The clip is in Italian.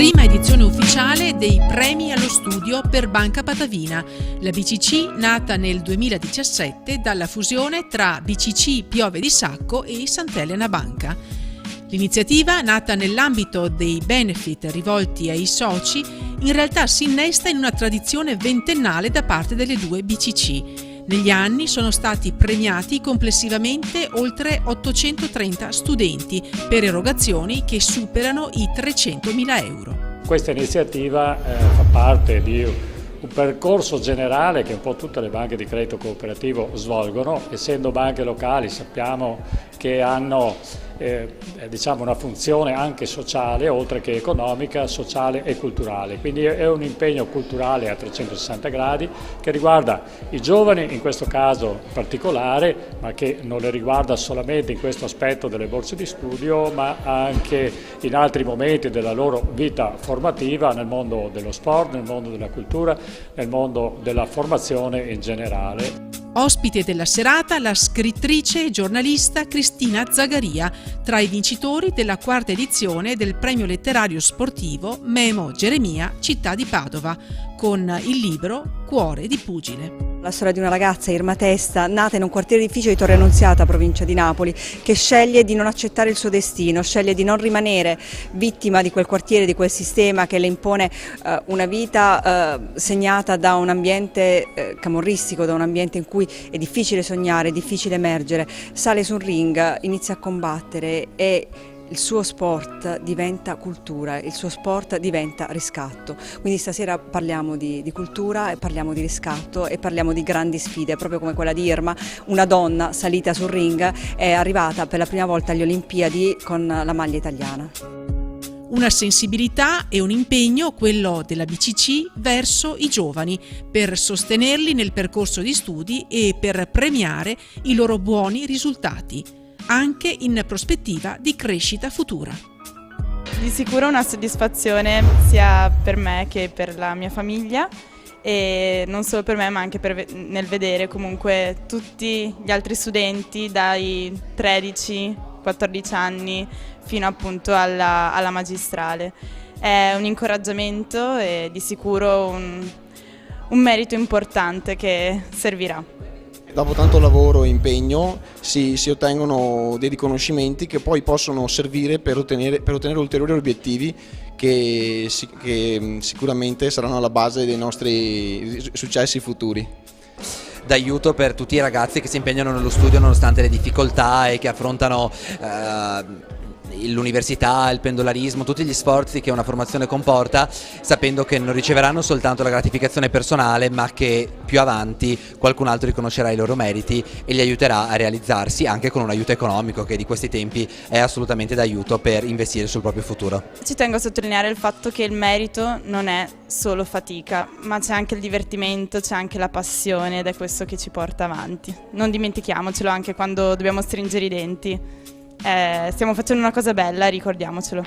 Prima edizione ufficiale dei Premi allo Studio per Banca Patavina, la BCC nata nel 2017 dalla fusione tra BCC Piove di Sacco e Sant'Elena Banca. L'iniziativa, nata nell'ambito dei benefit rivolti ai soci, in realtà si innesta in una tradizione ventennale da parte delle due BCC. Negli anni sono stati premiati complessivamente oltre 830 studenti per erogazioni che superano i 300.000 euro. Questa iniziativa fa parte di un percorso generale che un po' tutte le banche di credito cooperativo svolgono. Essendo banche locali sappiamo che hanno una funzione anche sociale, oltre che economica, sociale e culturale. Quindi è un impegno culturale a 360 gradi che riguarda i giovani in questo caso particolare, ma che non le riguarda solamente in questo aspetto delle borse di studio, ma anche in altri momenti della loro vita formativa nel mondo dello sport, nel mondo della cultura, nel mondo della formazione in generale. Ospite della serata la scrittrice e giornalista Cristina Zagaria, tra i vincitori della quarta edizione del premio letterario sportivo Memo Geremia Città di Padova, con il libro Cuore di pugile. La storia di una ragazza, Irma Testa, nata in un quartiere difficile di Torre Annunziata, provincia di Napoli, che sceglie di non accettare il suo destino, sceglie di non rimanere vittima di quel quartiere, di quel sistema che le impone una vita segnata da un ambiente camorristico, da un ambiente in cui è difficile sognare, è difficile emergere. Sale su un ring, inizia a combattere e il suo sport diventa cultura, il suo sport diventa riscatto. Quindi stasera parliamo di cultura e parliamo di riscatto e parliamo di grandi sfide, proprio come quella di Irma, una donna salita sul ring è arrivata per la prima volta alle Olimpiadi con la maglia italiana. Una sensibilità e un impegno, quello della BCC, verso i giovani, per sostenerli nel percorso di studi e per premiare i loro buoni risultati, anche in prospettiva di crescita futura. Di sicuro una soddisfazione sia per me che per la mia famiglia, e non solo per me ma anche nel vedere comunque tutti gli altri studenti dai 13-14 anni fino appunto alla magistrale. È un incoraggiamento e di sicuro un merito importante che servirà. Dopo tanto lavoro e impegno si ottengono dei riconoscimenti che poi possono servire per ottenere ulteriori obiettivi che sicuramente saranno alla base dei nostri successi futuri. D'aiuto per tutti i ragazzi che si impegnano nello studio nonostante le difficoltà e che affrontano l'università, il pendolarismo, tutti gli sforzi che una formazione comporta, sapendo che non riceveranno soltanto la gratificazione personale, ma che più avanti qualcun altro riconoscerà i loro meriti e li aiuterà a realizzarsi, anche con un aiuto economico che di questi tempi è assolutamente d'aiuto per investire sul proprio futuro. Ci tengo a sottolineare il fatto che il merito non è solo fatica, ma c'è anche il divertimento, c'è anche la passione ed è questo che ci porta avanti. Non dimentichiamocelo anche quando dobbiamo stringere i denti. Stiamo facendo una cosa bella, ricordiamocelo.